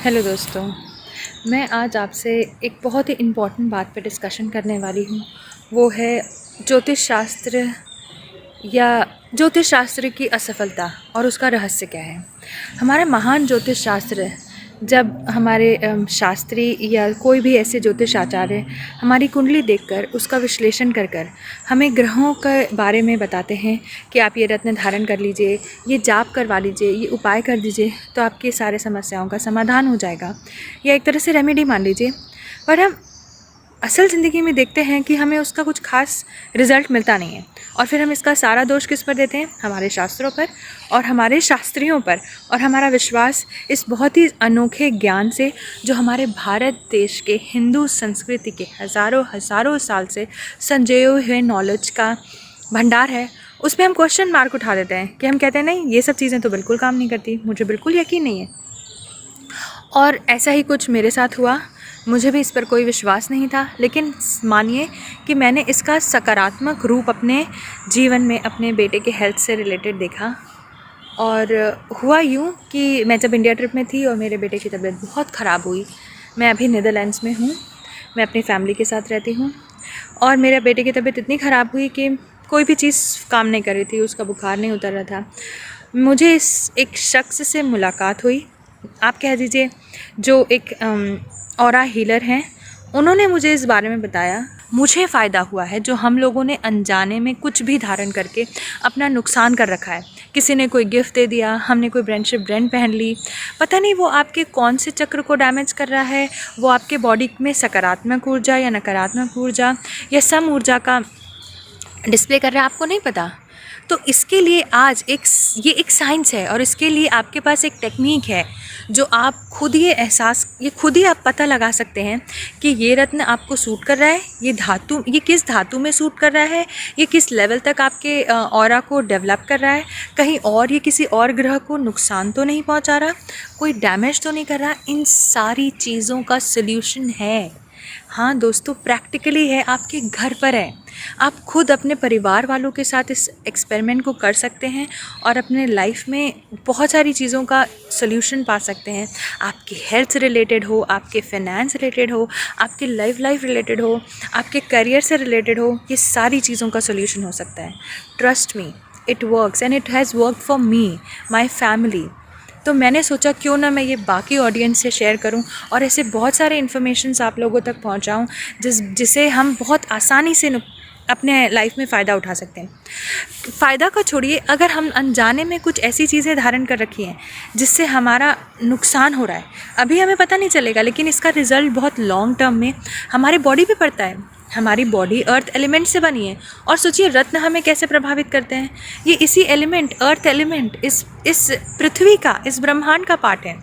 Hello दोस्तों, मैं आज आपसे एक बहुत ही इम्पॉर्टेंट बात पे डिस्कशन करने वाली हूँ। वो है ज्योतिष शास्त्र या ज्योतिष शास्त्र की असफलता और उसका रहस्य क्या है। हमारा महान ज्योतिष शास्त्र जब हमारे शास्त्री या कोई भी ऐसे ज्योतिष आचार्य हमारी कुंडली देखकर उसका विश्लेषण कर कर हमें ग्रहों के बारे में बताते हैं कि आप ये रत्न धारण कर लीजिए, ये जाप करवा लीजिए, ये उपाय कर दीजिए तो आपकी सारे समस्याओं का समाधान हो जाएगा, या एक तरह से रेमेडी मान लीजिए। पर हम असल ज़िंदगी में देखते हैं कि हमें उसका कुछ खास रिज़ल्ट मिलता नहीं है, और फिर हम इसका सारा दोष किस पर देते हैं? हमारे शास्त्रों पर और हमारे शास्त्रियों पर, और हमारा विश्वास इस बहुत ही अनोखे ज्ञान से जो हमारे भारत देश के हिंदू संस्कृति के हज़ारों हज़ारों साल से संजोए हुए नॉलेज का भंडार है, उस पर हम क्वेश्चन मार्क उठा देते हैं कि हम कहते हैं नहीं, ये सब चीज़ें तो बिल्कुल काम नहीं करती, मुझे बिल्कुल यकीन नहीं है। और ऐसा ही कुछ मेरे साथ हुआ। मुझे भी इस पर कोई विश्वास नहीं था, लेकिन मानिए कि मैंने इसका सकारात्मक रूप अपने जीवन में अपने बेटे के हेल्थ से रिलेटेड देखा। और हुआ यूँ कि मैं जब इंडिया ट्रिप में थी और मेरे बेटे की तबीयत बहुत ख़राब हुई। मैं अभी नीदरलैंड्स में हूँ, मैं अपनी फैमिली के साथ रहती हूँ, और मेरे बेटे की तबीयत इतनी ख़राब हुई कि कोई भी चीज़ काम नहीं कर रही थी, उसका बुखार नहीं उतर रहा था। मुझे इस एक शख्स से मुलाकात हुई, आप कह दीजिए जो एक ऑरा हीलर हैं। उन्होंने मुझे इस बारे में बताया। मुझे फ़ायदा हुआ है जो हम लोगों ने अनजाने में कुछ भी धारण करके अपना नुकसान कर रखा है। किसी ने कोई गिफ्ट दे दिया, हमने कोई ब्रेंड पहन ली, पता नहीं वो आपके कौन से चक्र को डैमेज कर रहा है, वो आपके बॉडी में सकारात्मक ऊर्जा या नकारात्मक ऊर्जा या सम ऊर्जा का डिस्प्ले कर रहा है, आपको नहीं पता। तो इसके लिए आज ये एक साइंस है, और इसके लिए आपके पास एक टेक्निक है जो आप खुद ही आप पता लगा सकते हैं कि ये रत्न आपको सूट कर रहा है, ये किस धातु में सूट कर रहा है, ये किस लेवल तक आपके ऑरा को डेवलप कर रहा है, कहीं और ये किसी और ग्रह को नुकसान तो नहीं पहुंचा रहा, कोई डैमेज तो नहीं कर रहा। इन सारी चीज़ों का सल्यूशन है। हाँ दोस्तों, प्रैक्टिकली है, आपके घर पर है। आप खुद अपने परिवार वालों के साथ इस एक्सपेरिमेंट को कर सकते हैं और अपने लाइफ में बहुत सारी चीज़ों का सल्यूशन पा सकते हैं। आपकी हेल्थ रिलेटेड हो, आपके फाइनेंस रिलेटेड हो, आपकी लाइफ रिलेटेड हो, आपके करियर से रिलेटेड हो, ये सारी चीज़ों का सल्यूशन हो सकता है। Trust me, it works and it has worked for me, my family. तो मैंने सोचा क्यों ना मैं ये बाकी ऑडियंस से शेयर करूं और ऐसे बहुत सारे इन्फॉर्मेशंस आप लोगों तक पहुंचाऊं जिसे हम बहुत आसानी से अपने लाइफ में फ़ायदा उठा सकते हैं। फ़ायदा का छोड़िए, अगर हम अनजाने में कुछ ऐसी चीज़ें धारण कर रखी हैं जिससे हमारा नुकसान हो रहा है, अभी हमें पता नहीं चलेगा, लेकिन इसका रिज़ल्ट बहुत लॉन्ग टर्म में हमारी बॉडी पे पड़ता है। हमारी बॉडी अर्थ एलिमेंट से बनी है, और सोचिए रत्न हमें कैसे प्रभावित करते हैं। ये इसी एलिमेंट, अर्थ एलिमेंट, इस पृथ्वी का, इस ब्रह्मांड का पार्ट है।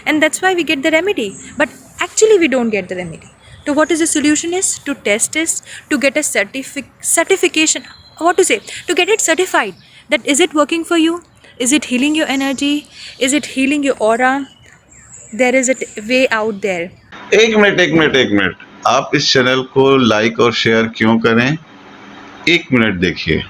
And that's why we get the remedy, but actually we don't get the remedy. So what is the solution is to test this, to get a certification, what to say, to get it certified that is it working for you, is it healing your energy, is it healing your aura. There is a way out there. एक minute, आप इस channel को like और share क्यों करें? एक minute देखिए।